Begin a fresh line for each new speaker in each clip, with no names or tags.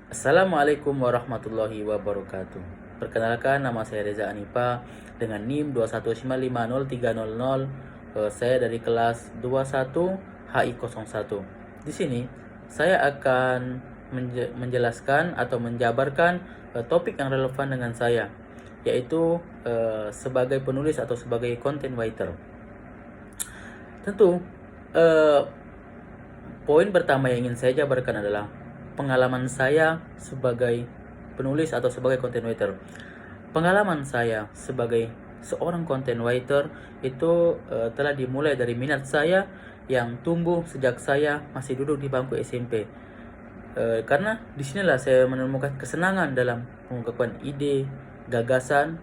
Assalamualaikum warahmatullahi wabarakatuh. Perkenalkan, nama saya Reza Anipa dengan NIM 215503000. Saya dari kelas 21 HI01. Di sini saya akan menjelaskan atau menjabarkan topik yang relevan dengan saya, yaitu sebagai penulis atau sebagai content writer. Tentu poin pertama yang ingin saya jabarkan adalah pengalaman saya sebagai penulis atau sebagai content writer. Pengalaman saya sebagai seorang content writer itu telah dimulai dari minat saya yang tumbuh sejak saya masih duduk di bangku SMP. Karena disinilah saya menemukan kesenangan dalam mengungkapkan ide, gagasan,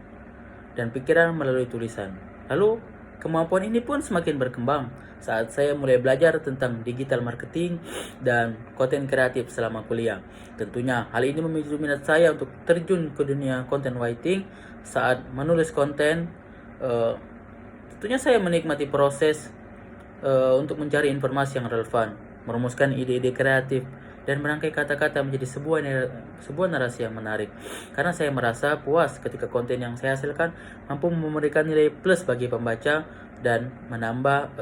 dan pikiran melalui tulisan. Lalu kemampuan ini pun semakin berkembang saat saya mulai belajar tentang digital marketing dan konten kreatif selama kuliah. Tentunya hal ini memicu minat saya untuk terjun ke dunia content writing. Saat menulis konten, tentunya saya menikmati proses untuk mencari informasi yang relevan, merumuskan ide-ide kreatif, dan merangkai kata-kata menjadi sebuah narasi yang menarik. Karena saya merasa puas ketika konten yang saya hasilkan mampu memberikan nilai plus bagi pembaca dan menambah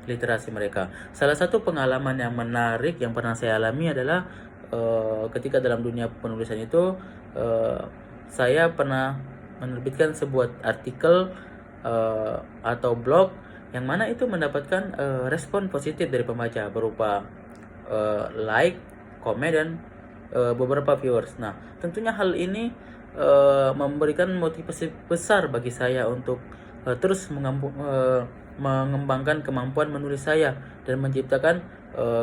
literasi mereka. Salah satu pengalaman yang menarik yang pernah saya alami adalah ketika dalam dunia penulisan itu saya pernah menerbitkan sebuah artikel atau blog yang mana itu mendapatkan respon positif dari pembaca berupa like, komen, dan beberapa viewers. Nah, tentunya hal ini memberikan motivasi besar bagi saya untuk terus mengembangkan kemampuan menulis saya dan menciptakan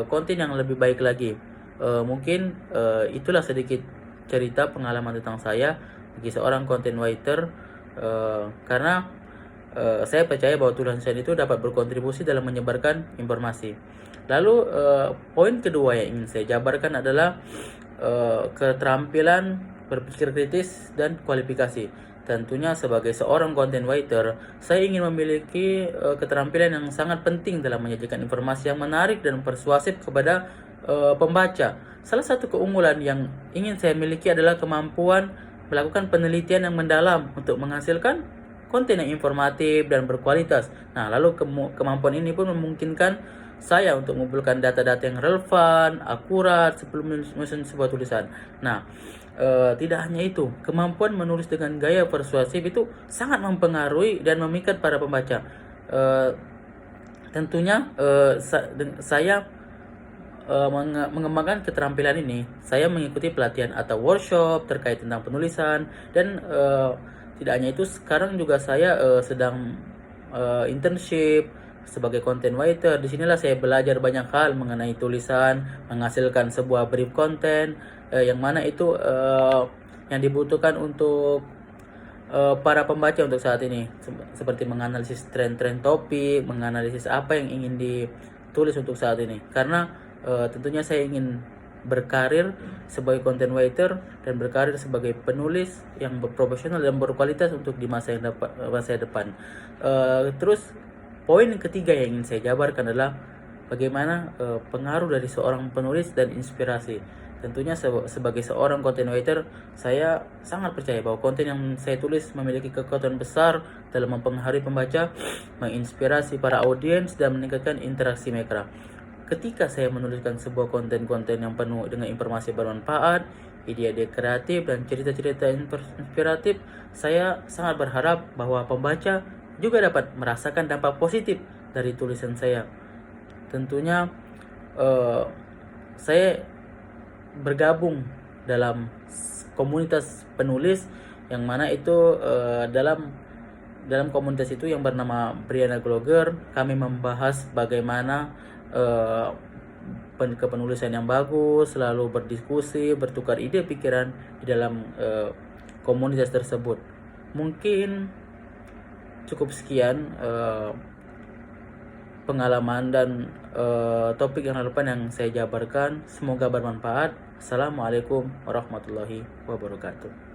konten yang lebih baik lagi. Mungkin itulah sedikit cerita pengalaman tentang saya bagi seorang content writer, karena saya percaya bahwa tulisan itu dapat berkontribusi dalam menyebarkan informasi. Lalu poin kedua yang ingin saya jabarkan adalah keterampilan berpikir kritis dan kualifikasi. Tentunya sebagai seorang content writer, saya ingin memiliki keterampilan yang sangat penting dalam menyajikan informasi yang menarik dan persuasif kepada pembaca. Salah satu keunggulan yang ingin saya miliki adalah kemampuan melakukan penelitian yang mendalam untuk menghasilkan konten yang informatif dan berkualitas. Nah, lalu kemampuan ini pun memungkinkan saya untuk mengumpulkan data-data yang relevan, akurat sebelum menyusun sebuah tulisan. Nah, tidak hanya itu, kemampuan menulis dengan gaya persuasif itu sangat mempengaruhi dan memikat para pembaca. Tentunya saya mengembangkan keterampilan ini. Saya mengikuti pelatihan atau workshop terkait tentang penulisan, dan tidak hanya itu, sekarang juga saya sedang internship sebagai content writer. Disinilah saya belajar banyak hal mengenai tulisan, menghasilkan sebuah brief konten yang mana itu yang dibutuhkan untuk para pembaca untuk saat ini, seperti menganalisis tren-tren topik, menganalisis apa yang ingin ditulis untuk saat ini. Karena tentunya saya ingin berkarir sebagai content writer dan berkarir sebagai penulis yang berprofesional dan berkualitas untuk di masa depan. Terus poin ketiga yang ingin saya jabarkan adalah bagaimana pengaruh dari seorang penulis dan inspirasi. Tentunya sebagai seorang content writer, saya sangat percaya bahwa konten yang saya tulis memiliki kekuatan besar dalam mempengaruhi pembaca, menginspirasi para audiens, dan meningkatkan interaksi mereka. Ketika saya menuliskan sebuah konten-konten yang penuh dengan informasi bermanfaat, ide-ide kreatif, dan cerita-cerita inspiratif, saya sangat berharap bahwa pembaca juga dapat merasakan dampak positif dari tulisan saya. Tentunya saya bergabung dalam komunitas penulis yang mana itu dalam komunitas itu yang bernama Briana Blogger, kami membahas bagaimana kepenulisan yang bagus, selalu berdiskusi, bertukar ide pikiran di dalam komunitas tersebut. Mungkin cukup sekian pengalaman dan topik yang relevan yang saya jabarkan. Semoga bermanfaat. Assalamualaikum warahmatullahi wabarakatuh.